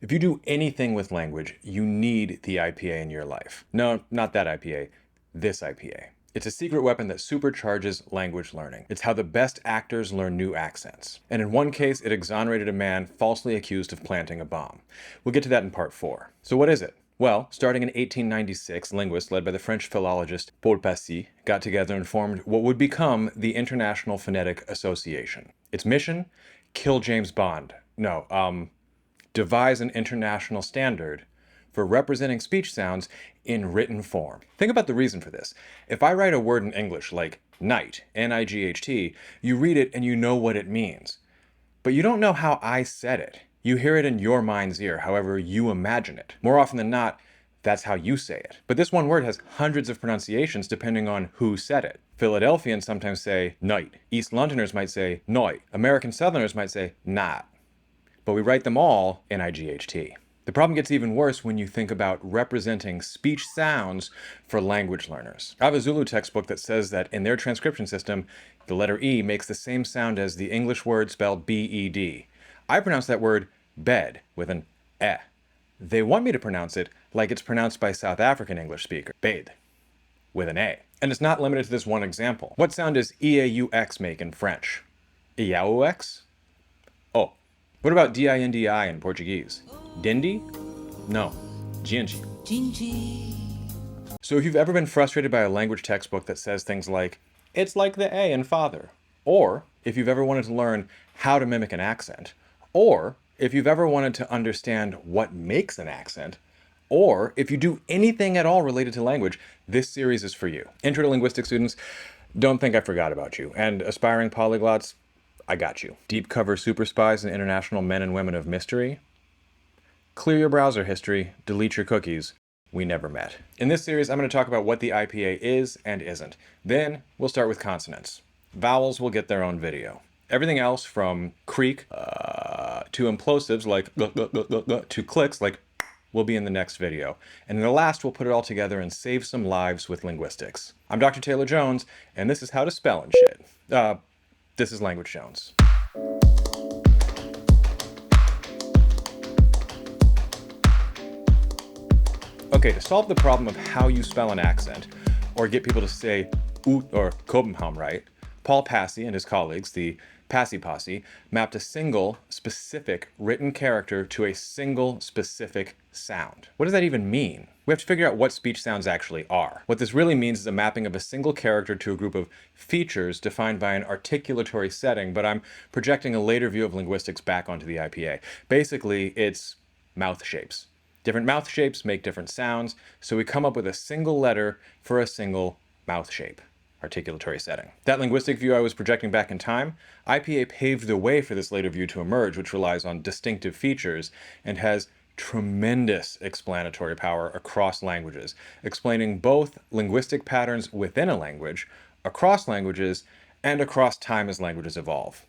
If you do anything with language, you need the IPA in your life. No, not that IPA, this IPA. It's a secret weapon that supercharges language learning. It's how the best actors learn new accents. And in one case, it exonerated a man falsely accused of planting a bomb. We'll get to that in part 4. So what is it? Well, starting in 1896, linguists led by the French philologist Paul Passy got together and formed what would become the International Phonetic Association. Its mission? Kill James Bond. No, devise an international standard for representing speech sounds in written form. Think about the reason for this. If I write a word in English like night, N-I-G-H-T, you read it and you know what it means. But you don't know how I said it. You hear it in your mind's ear, however you imagine it. More often than not, that's how you say it. But this one word has hundreds of pronunciations depending on who said it. Philadelphians sometimes say night. East Londoners might say noit. American Southerners might say not. But we write them all N-I-G-H-T. The problem gets even worse when you think about representing speech sounds for language learners. I have a Zulu textbook that says that in their transcription system, the letter E makes the same sound as the English word spelled B-E-D. I pronounce that word bed with an E. They want me to pronounce it like it's pronounced by South African English speaker, bed, with an A. And it's not limited to this one example. What sound does E-A-U-X make in French? E-A-U-X? Oh. What about D-I-N-D-I in Portuguese? Dindi? No. Gingi. So if you've ever been frustrated by a language textbook that says things like, it's like the A in father, or if you've ever wanted to learn how to mimic an accent, or if you've ever wanted to understand what makes an accent, or if you do anything at all related to language, this series is for you. Intro to linguistics students, don't think I forgot about you. And aspiring polyglots, I got you. Deep cover super spies and international men and women of mystery, clear your browser history, delete your cookies. We never met. In this series, I'm going to talk about what the IPA is and isn't. Then we'll start with consonants. Vowels will get their own video. Everything else from creak to implosives like to clicks like will be in the next video. And in the last, we'll put it all together and save some lives with linguistics. I'm Dr. Taylor Jones, and this is how to spell and shit. This is Language Jones. Okay, to solve the problem of how you spell an accent, or get people to say oot or Copenhagen right, Paul Passy and his colleagues, the Passy Posse, mapped a single specific written character to a single specific sound. What does that even mean? We have to figure out what speech sounds actually are. What this really means is a mapping of a single character to a group of features defined by an articulatory setting, but I'm projecting a later view of linguistics back onto the IPA. Basically, it's mouth shapes. Different mouth shapes make different sounds, so we come up with a single letter for a single mouth shape. Articulatory setting. That linguistic view I was projecting back in time, IPA paved the way for this later view to emerge, which relies on distinctive features and has tremendous explanatory power across languages, explaining both linguistic patterns within a language, across languages, and across time as languages evolve.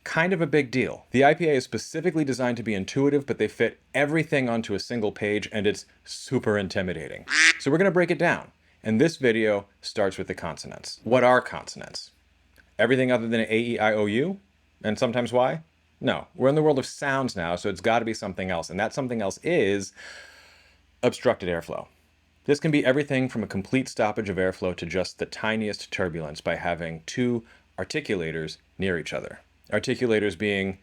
Kind of a big deal. The IPA is specifically designed to be intuitive, but they fit everything onto a single page, and it's super intimidating. So we're going to break it down. And this video starts with the consonants. What are consonants? Everything other than A, E, I, O, U? And sometimes Y? No. We're in the world of sounds now, so it's got to be something else. And that something else is obstructed airflow. This can be everything from a complete stoppage of airflow to just the tiniest turbulence by having two articulators near each other. Articulators being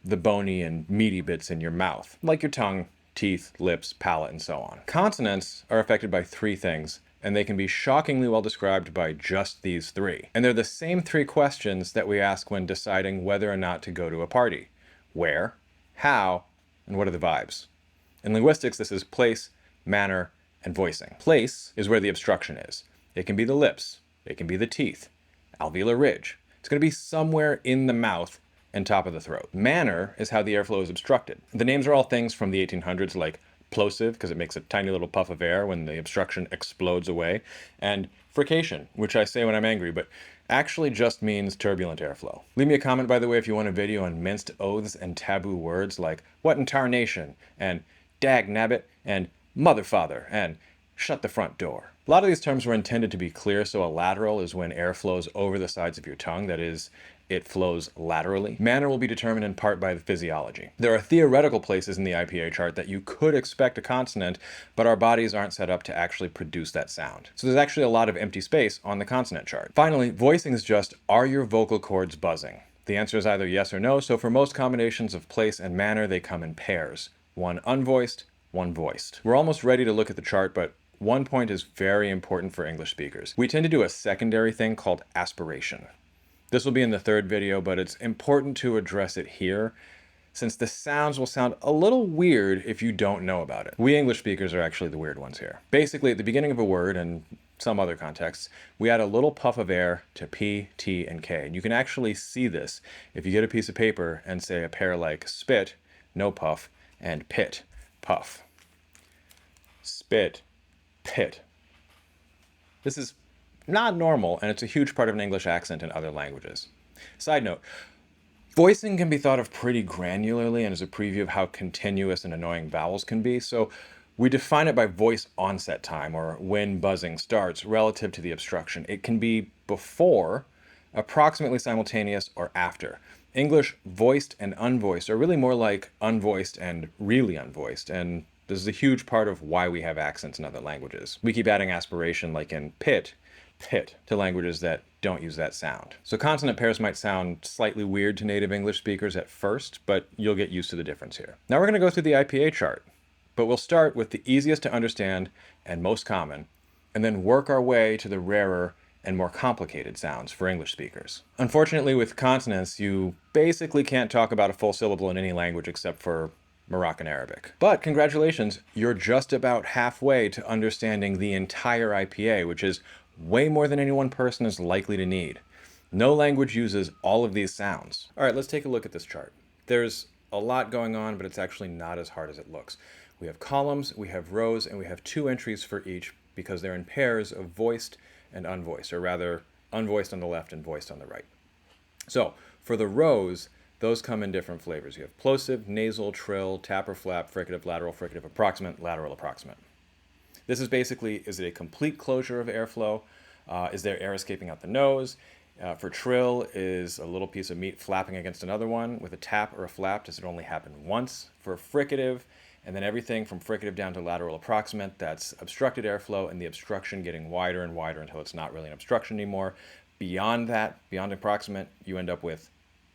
the bony and meaty bits in your mouth, like your tongue, teeth, lips, palate, and so on. Consonants are affected by three things, and they can be shockingly well described by just these three. And they're the same three questions that we ask when deciding whether or not to go to a party. Where, how, and what are the vibes? In linguistics, this is place, manner, and voicing. Place is where the obstruction is. It can be the lips, it can be the teeth, alveolar ridge. It's going to be somewhere in the mouth and top of the throat. Manner is how the airflow is obstructed. The names are all things from the 1800s like plosive, because it makes a tiny little puff of air when the obstruction explodes away, and frication, which I say when I'm angry, but actually just means turbulent airflow. Leave me a comment, by the way, if you want a video on minced oaths and taboo words like what in tarnation, and dag nabbit, and motherfather, and shut the front door. A lot of these terms were intended to be clear, so a lateral is when air flows over the sides of your tongue, that is, it flows laterally. Manner will be determined in part by the physiology. There are theoretical places in the IPA chart that you could expect a consonant, but our bodies aren't set up to actually produce that sound. So there's actually a lot of empty space on the consonant chart. Finally, voicing is just, are your vocal cords buzzing? The answer is either yes or no, so for most combinations of place and manner, they come in pairs. One unvoiced, one voiced. We're almost ready to look at the chart, but one point is very important for English speakers. We tend to do a secondary thing called aspiration. This will be in the third video, but it's important to address it here since the sounds will sound a little weird if you don't know about it. We English speakers are actually the weird ones here. Basically, at the beginning of a word and some other contexts, we add a little puff of air to P, T, and K. And you can actually see this if you get a piece of paper and say a pair like spit, no puff, and pit, puff. Spit, pit. This is not normal, and it's a huge part of an English accent in other languages. Side note, voicing can be thought of pretty granularly and as a preview of how continuous and annoying vowels can be, so we define it by voice onset time, or when buzzing starts, relative to the obstruction. It can be before, approximately simultaneous, or after. English voiced and unvoiced are really more like unvoiced and really unvoiced, and this is a huge part of why we have accents in other languages. We keep adding aspiration, like in pit, pit, to languages that don't use that sound. So consonant pairs might sound slightly weird to native English speakers at first, but you'll get used to the difference here. Now we're going to go through the IPA chart, but we'll start with the easiest to understand and most common, and then work our way to the rarer and more complicated sounds for English speakers. Unfortunately, with consonants, you basically can't talk about a full syllable in any language except for Moroccan Arabic. But congratulations, you're just about halfway to understanding the entire IPA, which is way more than any one person is likely to need. No language uses all of these sounds. All right, let's take a look at this chart. There's a lot going on, but it's actually not as hard as it looks. We have columns, we have rows, and we have 2 entries for each because they're in pairs of voiced and unvoiced, or rather unvoiced on the left and voiced on the right. So for the rows, those come in different flavors. You have plosive, nasal, trill, tap or flap, fricative, lateral, approximate, lateral, approximate. This is basically, is it a complete closure of airflow? Is there air escaping out the nose? For trill, is a little piece of meat flapping against another one? With a tap or a flap, does it only happen once? For fricative, and then everything from fricative down to lateral approximate, that's obstructed airflow and the obstruction getting wider and wider until it's not really an obstruction anymore. Beyond that, beyond approximate, you end up with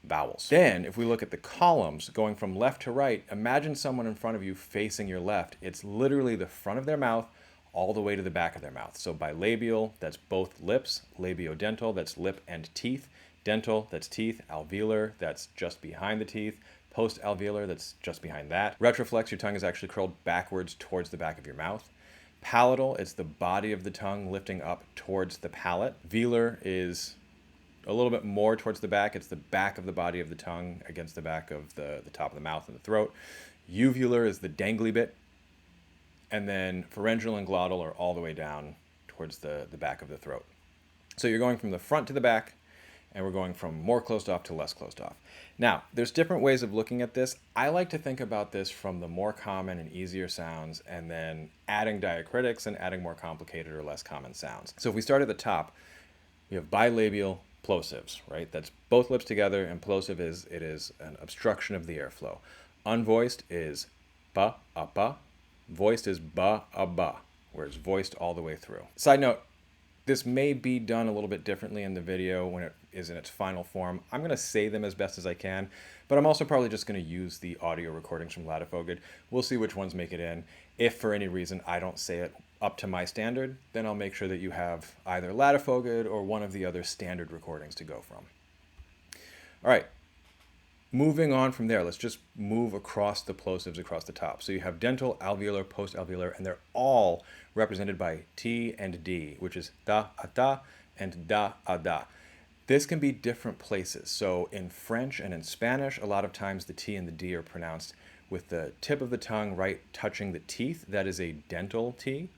vowels. Then, if we look at the columns going from left to right, imagine someone in front of you facing your left. It's literally the front of their mouth all the way to the back of their mouth. So bilabial, that's both lips. Labiodental, that's lip and teeth. Dental, that's teeth. Alveolar, that's just behind the teeth. Post-alveolar, that's just behind that. Retroflex, your tongue is actually curled backwards towards the back of your mouth. Palatal, it's the body of the tongue lifting up towards the palate. Velar is a little bit more towards the back. It's the back of the body of the tongue against the back of the top of the mouth and the throat. Uvular is the dangly bit. And then pharyngeal and glottal are all the way down towards the back of the throat. So you're going from the front to the back, and we're going from more closed off to less closed off. Now, there's different ways of looking at this. I like to think about this from the more common and easier sounds, and then adding diacritics and adding more complicated or less common sounds. So if we start at the top, we have bilabial plosives, right? That's both lips together, and plosive is an obstruction of the airflow. Unvoiced is ba, a ba. Voiced is ba, a ba, where it's voiced all the way through. Side note, this may be done a little bit differently in the video when it is in its final form. I'm going to say them as best as I can, but I'm also probably just going to use the audio recordings from Lattifoged. We'll see which ones make it in. If for any reason I don't say it up to my standard, then I'll make sure that you have either Lattifoged or one of the other standard recordings to go from. All right, moving on from there, let's just move across the plosives across the top. So you have dental, alveolar, post-alveolar, and they're all represented by T and D, which is da, a da, and da, a da. This can be different places. So in French and in Spanish, a lot of times the T and the D are pronounced with the tip of the tongue right touching the teeth. That is a dental T.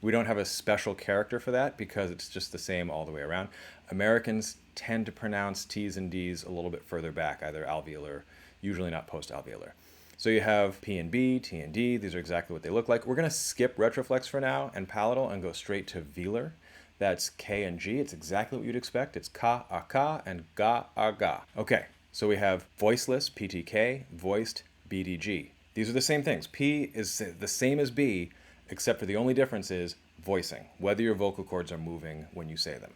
We don't have a special character for that because it's just the same all the way around. Americans tend to pronounce T's and D's a little bit further back, either alveolar, usually not post-alveolar. So you have P and B, T and D. These are exactly what they look like. We're going to skip retroflex for now and palatal and go straight to velar. That's K and G. It's exactly what you'd expect. It's ka, a ka, and ga, a ga. Okay, so we have voiceless, PTK, voiced, BDG. These are the same things. P is the same as B, except for the only difference is voicing, whether your vocal cords are moving when you say them.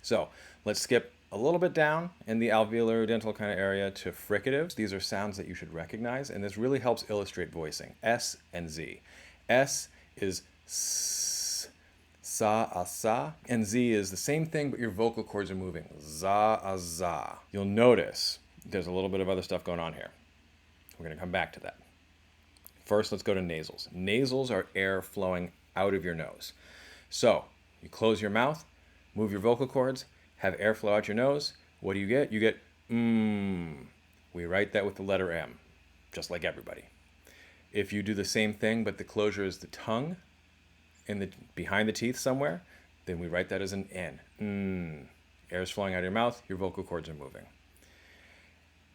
So let's skip a little bit down in the alveolar dental kind of area to fricatives. These are sounds that you should recognize, and this really helps illustrate voicing. S and Z. S is S, sa, a, sa, and Z is the same thing, but your vocal cords are moving. Za, a, za. You'll notice there's a little bit of other stuff going on here. We're going to come back to that. First, let's go to nasals. Nasals are air flowing out of your nose. So you close your mouth, move your vocal cords, have air flow out your nose. What do you get? You get We write that with the letter M, just like everybody. If you do the same thing, but the closure is the tongue behind the teeth somewhere, then we write that as an N. Air is flowing out of your mouth, your vocal cords are moving.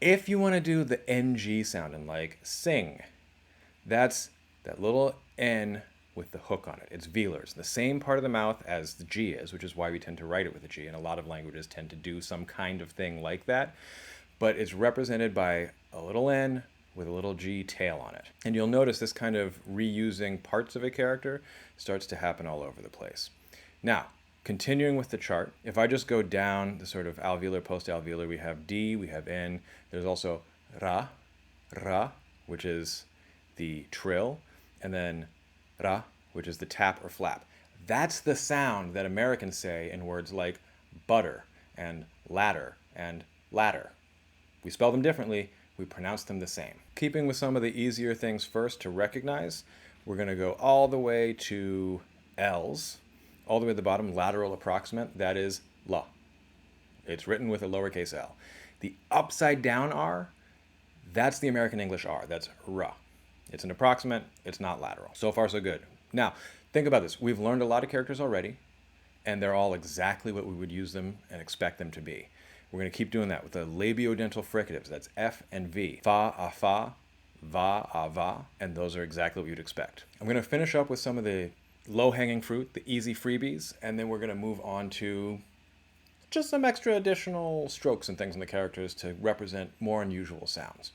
If you want to do the NG sound in like sing, that's that little N with the hook on it. It's velars, the same part of the mouth as the G is, which is why we tend to write it with a G, and a lot of languages tend to do some kind of thing like that. But it's represented by a little N with a little G tail on it. And you'll notice this kind of reusing parts of a character starts to happen all over the place. Now, continuing with the chart, if I just go down the sort of alveolar, post-alveolar, we have D, we have N. There's also ra, which is the trill, and then ra, which is the tap or flap. That's the sound that Americans say in words like butter and ladder and ladder. We spell them differently, we pronounce them the same. Keeping with some of the easier things first to recognize, we're going to go all the way to L's, all the way to the bottom, lateral approximant, that is la. It's written with a lowercase l. The upside down R, that's the American English R, that's ra. It's an approximant, it's not lateral. So far, so good. Now, think about this. We've learned a lot of characters already, and they're all exactly what we would use them and expect them to be. We're going to keep doing that with the labiodental fricatives. That's F and V. Fa, a, fa, va, a, va, and those are exactly what you'd expect. I'm going to finish up with some of the low-hanging fruit, the easy freebies, and then we're going to move on to just some extra additional strokes and things in the characters to represent more unusual sounds.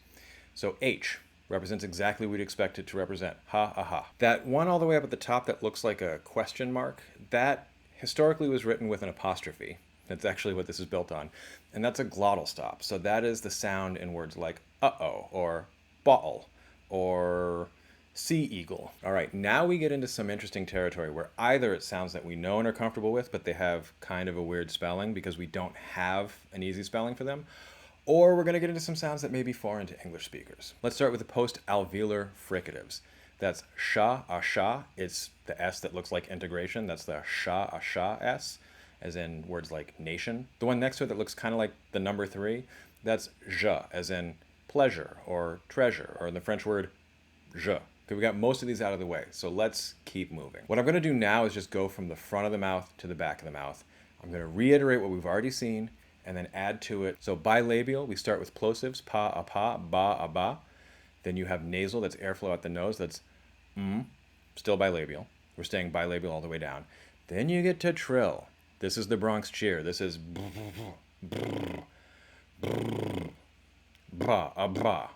So H represents exactly what we'd expect it to represent. Ha, aha. That one all the way up at the top that looks like a question mark, that historically was written with an apostrophe. That's actually what this is built on. And that's a glottal stop. So that is the sound in words like uh-oh, or bottle, or sea eagle. All right, now we get into some interesting territory where either it sounds that we know and are comfortable with, but they have kind of a weird spelling because we don't have an easy spelling for them, or we're going to get into some sounds that may be foreign to English speakers. Let's start with the post-alveolar fricatives. That's sha, a sha. It's the S that looks like integration. That's the sha, a sha S, as in words like nation. The one next to it that looks kind of like the number 3, that's je, as in pleasure or treasure, or in the French word je. Okay, we got most of these out of the way, so let's keep moving. What I'm going to do now is just go from the front of the mouth to the back of the mouth. I'm going to reiterate what we've already seen and then add to it. So bilabial, we start with plosives, pa, a pa, ba, a ba. Then you have nasal, that's airflow out the nose, that's still bilabial. We're staying bilabial all the way down. Then you get to trill. This is the Bronx cheer. This is ba, a ba.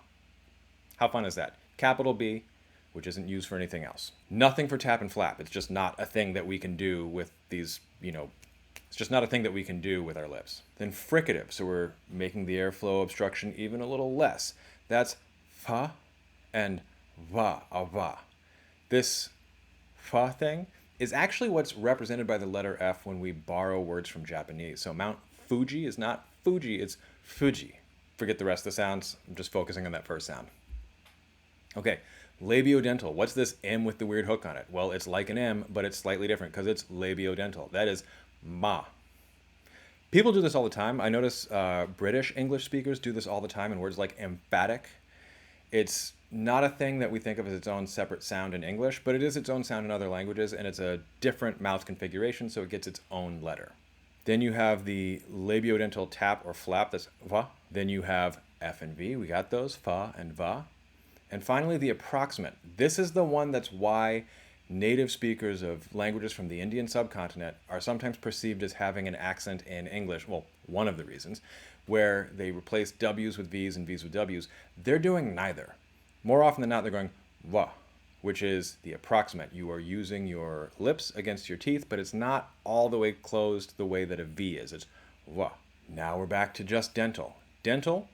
How fun is that? Capital B, which isn't used for anything else. Nothing for tap and flap. It's just not a thing that we can do with these, it's just not a thing that we can do with our lips. Then fricative, so we're making the airflow obstruction even a little less. That's fa and va, a va. This fa thing is actually what's represented by the letter F when we borrow words from Japanese. So Mount Fuji is not Fuji, it's Fuji. Forget the rest of the sounds. I'm just focusing on that first sound. Okay, labiodental. What's this M with the weird hook on it? Well, it's like an M, but it's slightly different because it's labiodental. That is ma. People do this all the time. I notice British English speakers do this all the time in words like emphatic. It's not a thing that we think of as its own separate sound in English, but it is its own sound in other languages, and it's a different mouth configuration, so it gets its own letter. Then you have the labiodental tap or flap, that's va. Then you have F and V. We got those, fa and va. And finally, the approximant. This is the one that's why native speakers of languages from the Indian subcontinent are sometimes perceived as having an accent in English. Well, one of the reasons, where they replace W's with V's and V's with W's. They're doing neither. More often than not, they're going wa, which is the approximate. You are using your lips against your teeth, but it's not all the way closed the way that a V is. It's wa. Now we're back to just dental. Dental,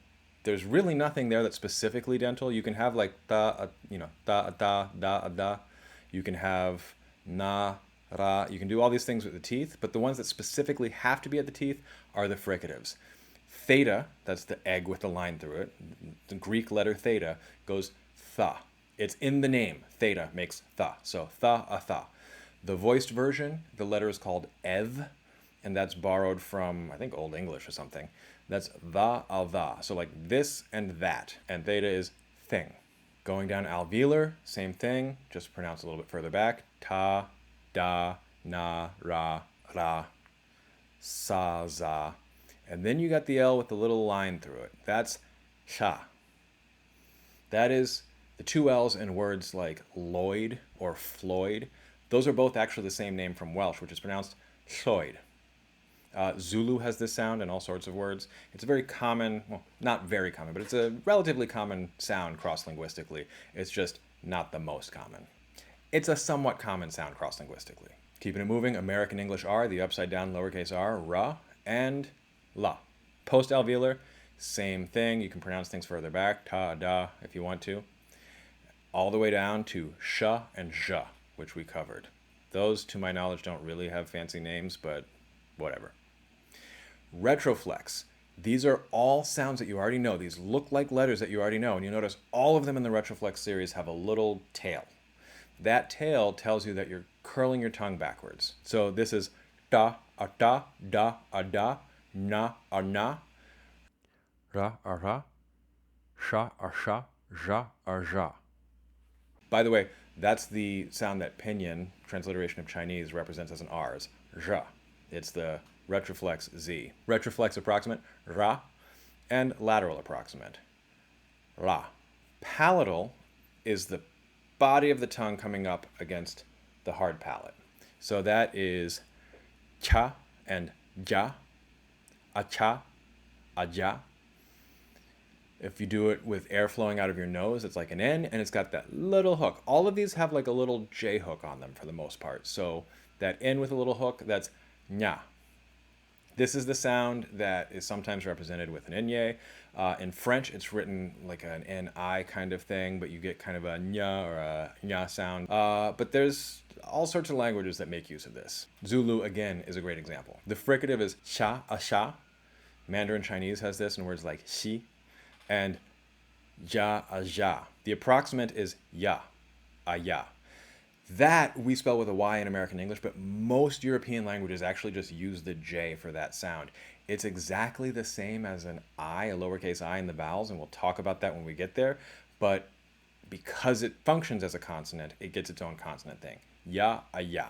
there's really nothing there that's specifically dental. You can have like da, da, da, da, da. You can have na, ra. You can do all these things with the teeth, but the ones that specifically have to be at the teeth are the fricatives. Theta, that's the egg with the line through it, the Greek letter theta, goes tha. It's in the name. Theta makes tha. So tha, a tha. The voiced version, the letter is called ev, and that's borrowed from, I think, Old English or something. That's tha, a tha. So like this and that. And theta is thing. Going down alveolar, same thing, just pronounced a little bit further back. Ta, da, na, ra, ra, sa, za. And then you got the L with the little line through it. That's sha. That is the two L's in words like Lloyd or Floyd. Those are both actually the same name from Welsh, which is pronounced Lloyd. Zulu has this sound in all sorts of words. It's a very common, well, not very common, but it's a relatively common sound cross-linguistically. It's just not the most common. It's a somewhat common sound cross-linguistically. Keeping it moving, American English R, the upside down lowercase r, ra, and la. Post-alveolar, same thing. You can pronounce things further back, ta, da, if you want to. All the way down to sh and ja, which we covered. Those, to my knowledge, don't really have fancy names, but whatever. Retroflex. These are all sounds that you already know. These look like letters that you already know. And you notice all of them in the retroflex series have a little tail. That tail tells you that you're curling your tongue backwards. So this is da, a da, da, a da, na, a na, ra, a ra, sha, a sha, ja, a ja. By the way, that's the sound that pinyin, transliteration of Chinese, represents as an R, is ja. It's the retroflex Z. Retroflex approximate, ra, and lateral approximate, la. Palatal is the body of the tongue coming up against the hard palate. So that is cha and ja, a cha, a ja. If you do it with air flowing out of your nose, it's like an N, and it's got that little hook. All of these have like a little J hook on them for the most part. So that N with a little hook, that's nya. This is the sound that is sometimes represented with an enye. In French, it's written like an N-I kind of thing, but you get kind of a nya or a nya sound. But there's all sorts of languages that make use of this. Zulu, again, is a great example. The fricative is sha, a sha. Mandarin Chinese has this in words like xi and ja, a ja. The approximant is ya, a ya. That we spell with a Y in American English, but most European languages actually just use the J for that sound. It's exactly the same as an I, a lowercase I in the vowels, and we'll talk about that when we get there. But because it functions as a consonant, it gets its own consonant thing. Ya, a ya.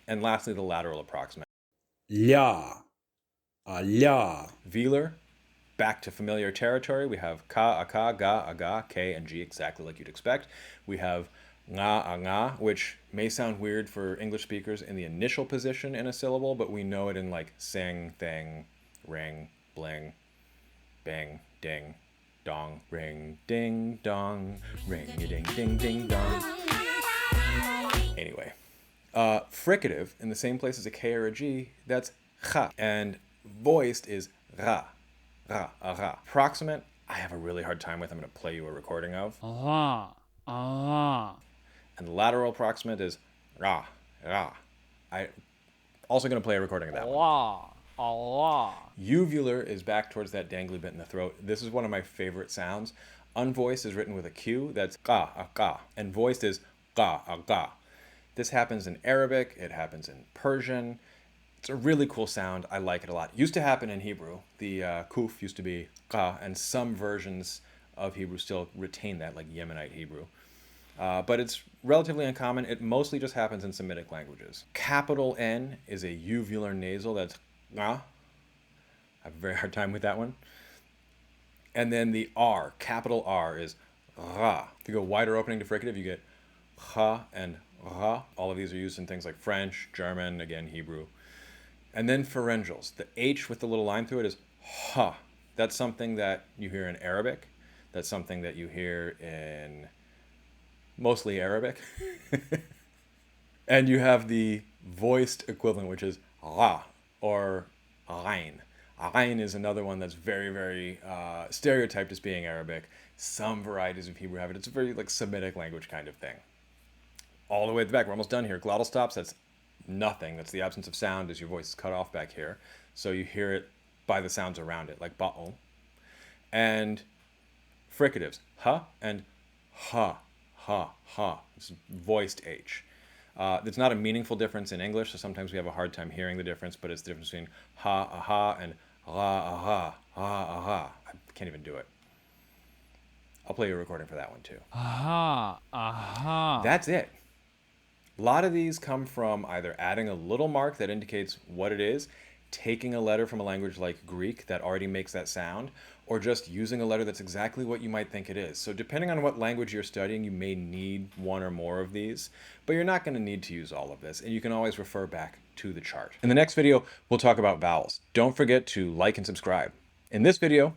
And lastly, the lateral approximant. Ya, a ya. Velar, back to familiar territory. We have ka, a ka, ga, a ga, k, and g, exactly like you'd expect. We have nga, a nga, which may sound weird for English speakers in the initial position in a syllable, but we know it in like sing, thing, ring, bling, bang, ding, dong, ring, ding, dong, ring, ding, ding, ding, dong. Anyway, fricative in the same place as a K or a G, that's cha, and voiced is ra, ra, a ra. Approximate, I have a really hard time with. I'm going to play you a recording of. And the lateral approximate is ra, ra. I also going to play a recording of that one. Uvular is back towards that dangly bit in the throat. This is one of my favorite sounds. Unvoiced is written with a Q. That's ka, a ka. And voiced is ka, a ka. This happens in Arabic. It happens in Persian. It's a really cool sound. I like it a lot. It used to happen in Hebrew. The kuf used to be ka, and some versions of Hebrew still retain that, like Yemenite Hebrew. But it's relatively uncommon. It mostly just happens in Semitic languages. Capital N is a uvular nasal. That's nga. I have a very hard time with that one. And then the R, capital R, is ra. If you go wider opening to fricative, you get cha and aha. All of these are used in things like French, German, again, Hebrew. And then pharyngals. The H with the little line through it is ha. That's something that you hear in Arabic. That's something that you hear in mostly Arabic. And you have the voiced equivalent, which is ra or ayn. Ayn is another one that's very, very stereotyped as being Arabic. Some varieties of Hebrew have it. It's a very like Semitic language kind of thing. All the way at the back, we're almost done here. Glottal stops, that's nothing. That's the absence of sound as your voice is cut off back here. So you hear it by the sounds around it, like ba'o. And fricatives, ha and ha, ha, ha. It's voiced H. It's not a meaningful difference in English, so sometimes we have a hard time hearing the difference, but it's the difference between ha, aha, and ra, aha, ha, aha. I can't even do it. I'll play you a recording for that one too. Aha, aha. That's it. A lot of these come from either adding a little mark that indicates what it is, taking a letter from a language like Greek that already makes that sound, or just using a letter that's exactly what you might think it is. So depending on what language you're studying, you may need one or more of these, but you're not going to need to use all of this, and you can always refer back to the chart. In the next video, we'll talk about vowels. Don't forget to like and subscribe. In this video,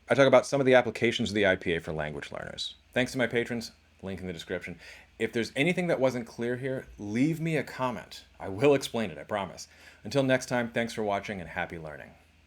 I talk about some of the applications of the IPA for language learners. Thanks to my patrons, link in the description. If there's anything that wasn't clear here, leave me a comment. I will explain it, I promise. Until next time, thanks for watching and happy learning.